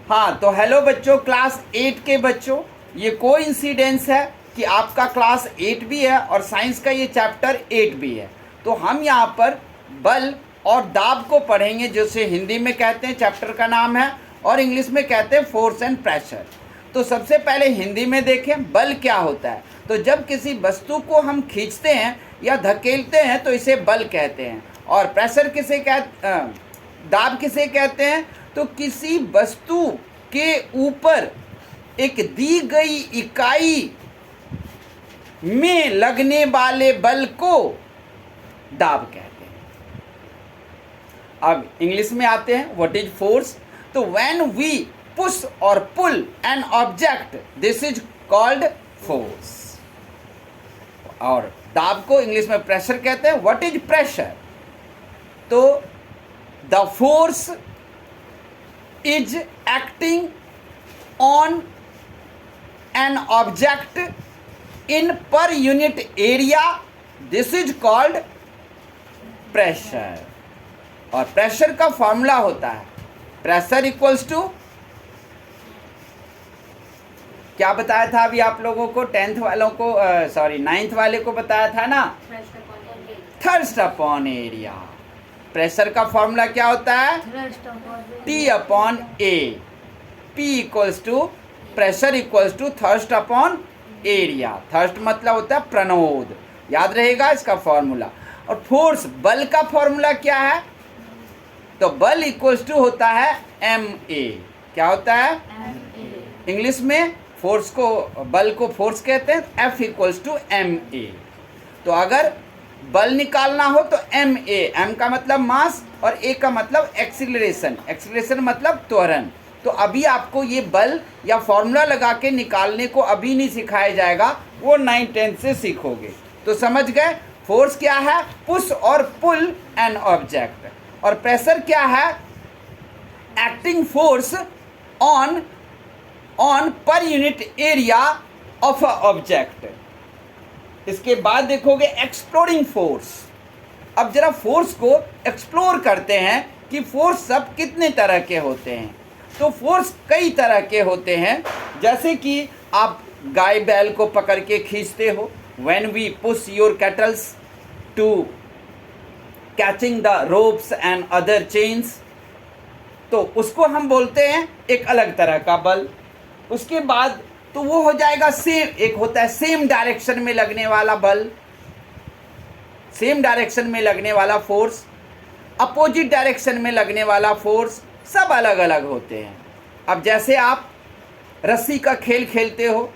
हाँ, तो हेलो बच्चों, क्लास 8 के बच्चों, ये कोइंसिडेंस है कि आपका क्लास 8 भी है और साइंस का ये चैप्टर 8 भी है। तो हम यहाँ पर बल और दाब को पढ़ेंगे, जिसे हिंदी में कहते हैं, चैप्टर का नाम है, और इंग्लिश में कहते हैं फोर्स एंड प्रेशर। तो सबसे पहले हिंदी में देखें बल क्या होता है। तो जब किसी वस्तु को हम खींचते हैं या धकेलते हैं तो इसे बल कहते हैं। और प्रेशर किसे दाब किसे कहते हैं? तो किसी वस्तु के ऊपर एक दी गई इकाई में लगने वाले बल को दाब कहते हैं। अब इंग्लिश में आते हैं, व्हाट इज फोर्स? तो व्हेन वी पुश और pull an object, this is called force. और दाब को इंग्लिश में प्रेशर कहते हैं। What is pressure? तो the force is acting on an object in per unit area, this is called pressure। और प्रेशर का फॉर्मूला होता है प्रेशर इक्वल्स टू, क्या बताया था अभी आप लोगों को, 10th वालों को, सॉरी 9th वाले को बताया था ना, थ्रस्ट अपॉन एरिया। प्रेशर का फॉर्मूला क्या होता है? T upon A। P equals to pressure equals to thrust upon area. Thrust मतलब होता है प्रणोद, याद रहेगा इसका फॉर्मूला। और फोर्स, बल का फॉर्मूला क्या है? तो बल इक्वल्स टू होता है MA। क्या होता है? इंग्लिश में फोर्स को, बल को फोर्स कहते हैं। F equals to MA। तो अगर बल निकालना हो तो MA, M का मतलब मास और A का मतलब एक्सीलरेशन। एक्सीलरेशन मतलब त्वरण। तो अभी आपको ये बल या फॉर्मूला लगा के निकालने को अभी नहीं सिखाया जाएगा, वो 9th-10th से सीखोगे। तो समझ गए फोर्स क्या है? पुश और पुल एन ऑब्जेक्ट। और प्रेशर क्या है? Acting force on per unit area of a object. इसके बाद देखोगे एक्सप्लोरिंग फोर्स। अब जरा फोर्स को एक्सप्लोर करते हैं कि फोर्स सब कितने तरह के होते हैं। तो फोर्स कई तरह के होते हैं, जैसे कि आप गाय बैल को पकड़ के खींचते हो, when we push your cattles to catching the ropes and other chains, तो उसको हम बोलते हैं एक अलग तरह का बल। उसके बाद तो वो हो जाएगा सेम, एक होता है सेम डायरेक्शन में लगने वाला बल, सेम डायरेक्शन में लगने वाला फोर्स, अपोजिट डायरेक्शन में लगने वाला फोर्स, सब अलग अलग होते हैं। अब जैसे आप रस्सी का खेल खेलते हो,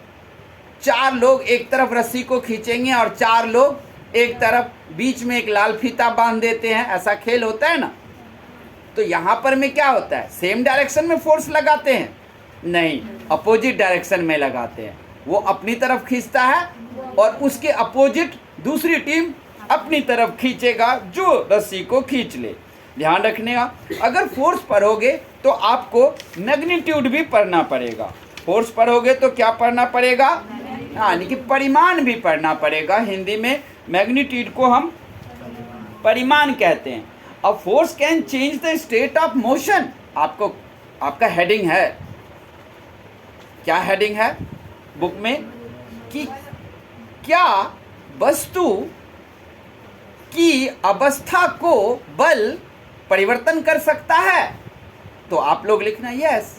4 लोग एक तरफ रस्सी को खींचेंगे और 4 लोग एक तरफ, बीच में एक लाल फीता बांध देते हैं, ऐसा खेल होता है ना। तो यहाँ पर में क्या होता है? सेम डायरेक्शन में फोर्स लगाते हैं? नहीं, अपोजिट डायरेक्शन में लगाते हैं। वो अपनी तरफ खींचता है और उसके अपोजिट दूसरी टीम अपनी तरफ खींचेगा जो रस्सी को खींच ले। ध्यान रखने का, अगर फोर्स पढ़ोगे तो आपको मैग्नीट्यूड भी पढ़ना पड़ेगा। फोर्स पढ़ोगे तो क्या पढ़ना पड़ेगा? यानी कि परिमाण भी पढ़ना पड़ेगा। हिंदी में मैग्नीट्यूड को हम परिमाण कहते हैं। अब force can change the state of motion. आपको, आपका हेडिंग है, क्या हेडिंग है बुक में, कि क्या वस्तु की अवस्था को बल परिवर्तन कर सकता है? तो आप लोग लिखना yes.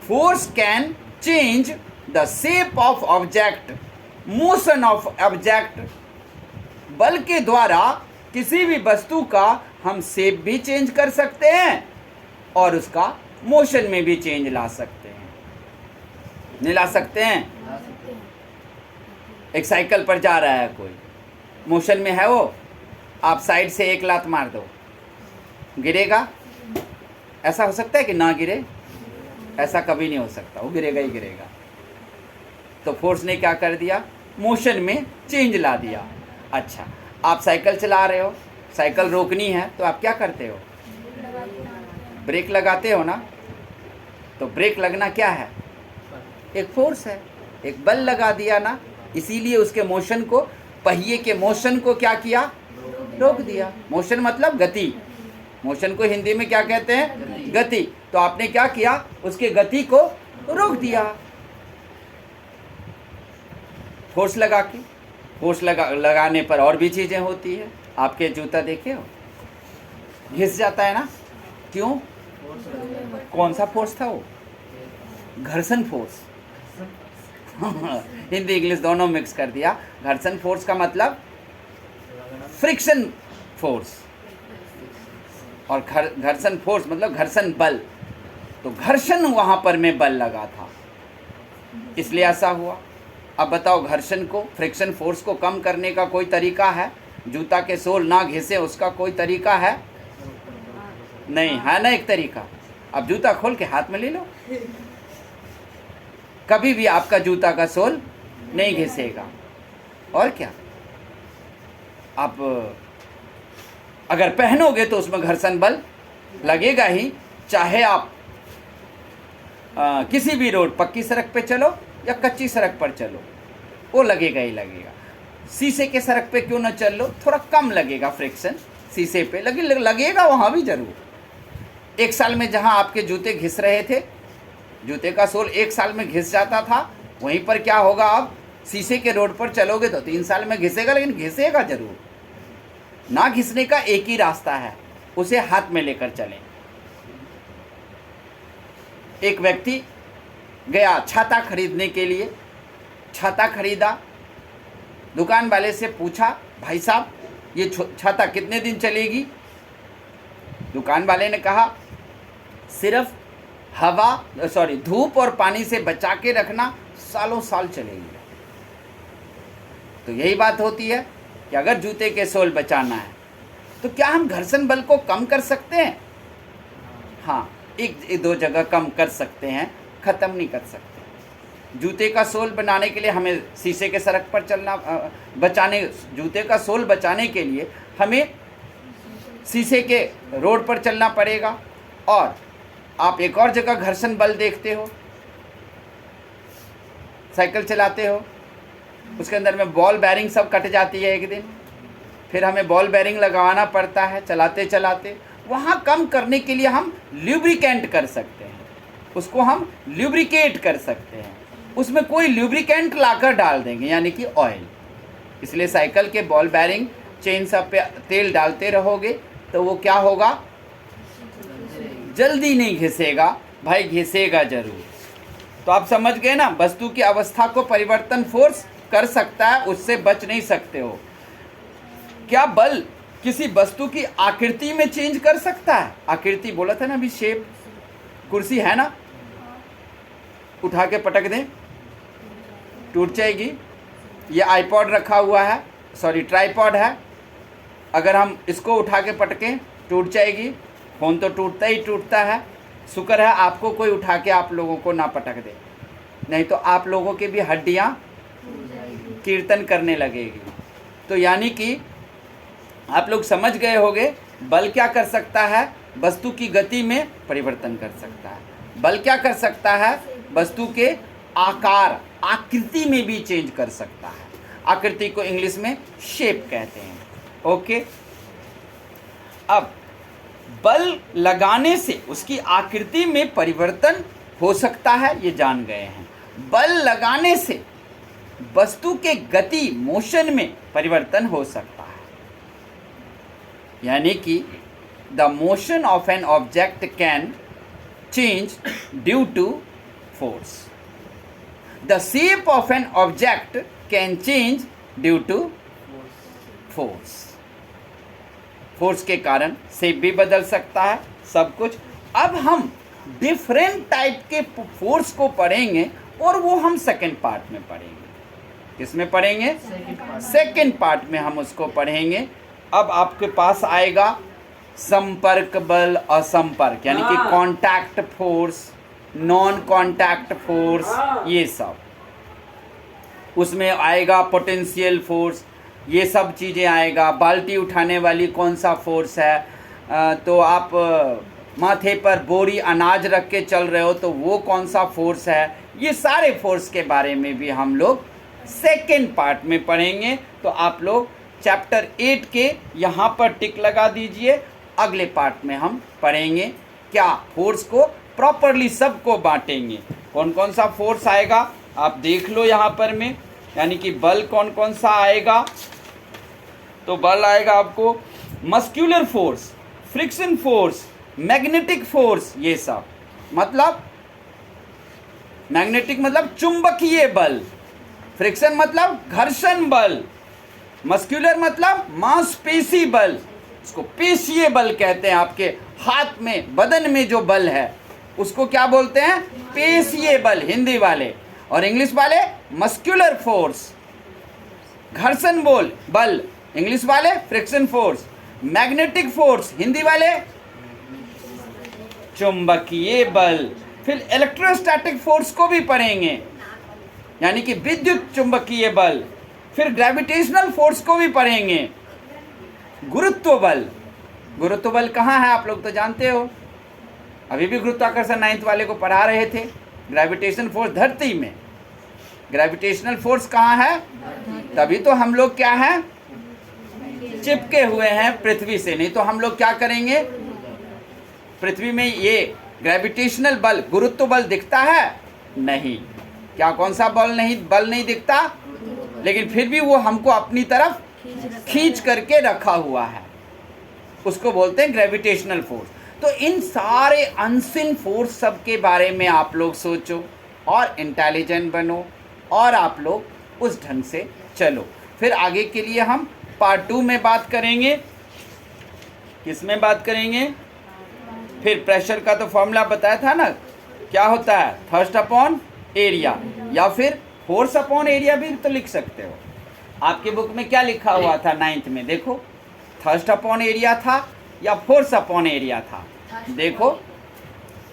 Force can change the shape of object, motion of object. बल के द्वारा किसी भी वस्तु का हम शेप भी चेंज कर सकते हैं और उसका मोशन में भी चेंज ला सकते हैं। नहीं ला सकते हैं? एक साइकिल पर जा रहा है कोई, मोशन में है वो, आप साइड से एक लात मार दो, गिरेगा? ऐसा हो सकता है कि ना गिरे? ऐसा कभी नहीं हो सकता, वो गिरेगा ही गिरेगा। तो फोर्स ने क्या कर दिया? मोशन में चेंज ला दिया। अच्छा, आप साइकिल चला रहे हो, साइकिल रोकनी है तो आप क्या करते हो? ब्रेक लगाते हो ना। तो ब्रेक लगना क्या है? एक फोर्स है, एक बल लगा दिया ना, इसीलिए उसके मोशन को, पहिए के मोशन को क्या किया? रोक दिया। मोशन मतलब गति। मोशन को हिंदी में क्या कहते हैं? गति, तो आपने क्या किया, उसके गति को रोक दिया फोर्स लगा के। फोर्स लगाने पर और भी चीजें होती है। आपके जूता देखे हो, घिस जाता है ना, क्यों? कौन सा फोर्स था वो? घर्षण फोर्स। हिंदी इंग्लिश दोनों मिक्स कर दिया। घर्षण फोर्स का मतलब फ्रिक्शन फोर्स, और घर्षण फोर्स मतलब घर्षण बल। तो घर्षण वहां पर में बल लगा था, इसलिए ऐसा हुआ। अब बताओ, घर्षण को, फ्रिक्शन फोर्स को कम करने का कोई तरीका है? जूता के सोल ना घिसे उसका कोई तरीका है? नहीं है ना एक तरीका। अब जूता खोल के हाथ में ले लो, कभी भी आपका जूता का सोल नहीं घिसेगा। और क्या, आप अगर पहनोगे तो उसमें घर्षण बल लगेगा ही, चाहे आप किसी भी रोड, पक्की सड़क पे चलो या कच्ची सड़क पर चलो, वो लगेगा ही लगेगा। शीशे के सड़क पे क्यों ना चल लो, थोड़ा कम लगेगा फ्रिक्शन, शीशे पे लगेगा वहाँ भी जरूर। एक साल में जहाँ आपके जूते घिस रहे थे, जूते का सोल एक साल में घिस जाता था, वहीं पर क्या होगा, अब शीशे के रोड पर चलोगे तो 3 साल में घिसेगा, लेकिन घिसेगा जरूर। ना घिसने का एक ही रास्ता है, उसे हाथ में लेकर चलें। एक व्यक्ति गया छाता खरीदने के लिए, छाता खरीदा, दुकान वाले से पूछा, भाई साहब ये छाता कितने दिन चलेगी? दुकान वाले ने कहा, सिर्फ धूप और पानी से बचा के रखना, सालों साल चलेगी। तो यही बात होती है कि अगर जूते के सोल बचाना है तो क्या हम घर्षण बल को कम कर सकते हैं? हाँ, एक दो जगह कम कर सकते हैं, ख़त्म नहीं कर सकते। जूते का सोल बनाने के लिए हमें शीशे के सड़क पर चलना, जूते का सोल बचाने के लिए हमें शीशे के रोड पर चलना पड़ेगा। और आप एक और जगह घर्षण बल देखते हो, साइकिल चलाते हो, उसके अंदर में बॉल बेरिंग सब कट जाती है एक दिन, फिर हमें बॉल बेरिंग लगवाना पड़ता है चलाते चलाते। वहाँ कम करने के लिए हम ल्यूब्रिकेंट कर सकते हैं, उसको हम ल्यूब्रिकेट कर सकते हैं, उसमें कोई ल्यूब्रिकेंट लाकर डाल देंगे, यानी कि ऑयल। इसलिए साइकिल के बॉल बेरिंग चेन सब पे तेल डालते रहोगे तो वो क्या होगा, जल्दी नहीं घिसेगा भाई, घिसेगा जरूर। तो आप समझ गए ना, वस्तु की अवस्था को परिवर्तन फोर्स कर सकता है, उससे बच नहीं सकते हो। क्या बल किसी वस्तु की आकृति में चेंज कर सकता है? आकृति बोला था ना अभी, शेप। कुर्सी है ना, उठा के पटक दें टूट जाएगी। ये आईपॉड रखा हुआ है, ट्राइपॉड है, अगर हम इसको उठा के पटकें टूट जाएगी। फ़ोन तो टूटता ही टूटता है। शुक्र है आपको कोई उठा के आप लोगों को ना पटक दे, नहीं तो आप लोगों की भी हड्डियां कीर्तन करने लगेगी। तो यानी कि आप लोग समझ गए होंगे, बल क्या कर सकता है, वस्तु की गति में परिवर्तन कर सकता है। बल क्या कर सकता है, वस्तु के आकार, आकृति में भी चेंज कर सकता है। आकृति को इंग्लिश में शेप कहते हैं। ओके, अब बल लगाने से उसकी आकृति में परिवर्तन हो सकता है, ये जान गए हैं। बल लगाने से वस्तु के गति, मोशन में परिवर्तन हो सकता है, यानी कि the motion of an object can change due to force. The shape of an object can change due to force. Force के कारण शेप भी बदल सकता है, सब कुछ। अब हम डिफरेंट टाइप के फोर्स को पढ़ेंगे, और वो हम सेकंड पार्ट में पढ़ेंगे। किसमें पढ़ेंगे? सेकंड पार्ट में हम उसको पढ़ेंगे। अब आपके पास आएगा संपर्क बल, असंपर्क, यानी कि contact force, non contact force, ये सब। उसमें आएगा पोटेंशियल फोर्स, ये सब चीज़ें आएगा। बाल्टी उठाने वाली कौन सा फोर्स है, तो आप माथे पर बोरी अनाज रख के चल रहे हो तो वो कौन सा फोर्स है। ये सारे फोर्स के बारे में भी हम लोग सेकेंड पार्ट में पढ़ेंगे। तो आप लोग चैप्टर 8 के यहाँ पर टिक लगा दीजिए, अगले पार्ट में हम पढ़ेंगे। क्या फोर्स को प्रॉपरली सबको बांटेंगे। कौन कौन सा फोर्स आएगा आप देख लो यहाँ पर में, यानी कि बल कौन कौन सा आएगा। तो बल आएगा आपको muscular force, friction force, magnetic force, ये सब मतलब मैग्नेटिक मतलब चुंबकीय बल, फ्रिक्शन मतलब घर्षण बल, मस्क्यूलर मतलब मांसपेशी बल, उसको पेशीय बल कहते हैं। आपके हाथ में बदन में जो बल है उसको क्या बोलते हैं, पेशीय बल हिंदी वाले, और इंग्लिश वाले मस्क्यूलर फोर्स। घर्षण बल इंग्लिश वाले friction force, magnetic force Hindi वाले चुंबकीय बल। फिर इलेक्ट्रोस्टैटिक फोर्स को भी पढ़ेंगे, यानी कि विद्युत चुंबकीय बल। फिर ग्रेविटेशनल फोर्स को भी पढ़ेंगे। गुरुत्व बल कहाँ है आप लोग तो जानते हो, अभी भी गुरुत्वाकर्षण 9th वाले को पढ़ा रहे थे। ग्रेविटेशन फोर्स धरती में, ग्रेविटेशनल फोर्स कहाँ है, तभी तो हम लोग क्या है, चिपके हुए हैं पृथ्वी से, नहीं तो हम लोग क्या करेंगे। पृथ्वी में ये ग्रेविटेशनल बल, गुरुत्व बल दिखता है नहीं, क्या कौन सा बल नहीं दिखता, लेकिन फिर भी वो हमको अपनी तरफ खींच करके रखा हुआ है, उसको बोलते हैं ग्रेविटेशनल फोर्स। तो इन सारे अनसीन फोर्स सब के बारे में आप लोग सोचो और इंटेलिजेंट बनो, और आप लोग उस ढंग से चलो। फिर आगे के लिए हम पार्ट 2 में बात करेंगे। किस में बात करेंगे, फिर प्रेशर का तो फॉर्मूला बताया था ना, क्या होता है, थर्स्ट अपॉन एरिया, या फिर फोर्स अपॉन एरिया भी तो लिख सकते हो। आपके बुक में क्या लिखा हुआ था 9th में, देखो थर्स्ट अपॉन एरिया था या फोर्स अपॉन एरिया था, देखो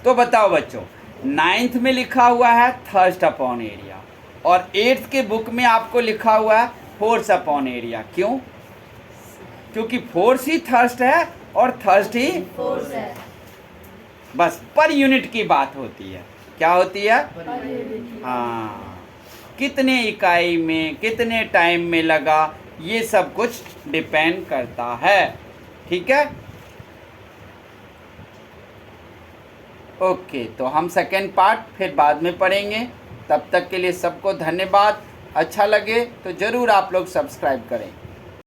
तो बताओ बच्चों। 9th में लिखा हुआ है थर्स्ट अपॉन एरिया, और 8th के बुक में आपको लिखा हुआ है फोर्स अपॉन एरिया। क्यों, क्योंकि फोर्स ही थर्स्ट है और थर्स्ट ही फोर्स है, बस पर यूनिट की बात होती है। क्या होती है, हाँ, कितने इकाई में कितने टाइम में लगा, ये सब कुछ डिपेंड करता है। ठीक है, ओके, तो हम सेकेंड पार्ट फिर बाद में पढ़ेंगे। तब तक के लिए सबको धन्यवाद। अच्छा लगे तो ज़रूर आप लोग सब्सक्राइब करें।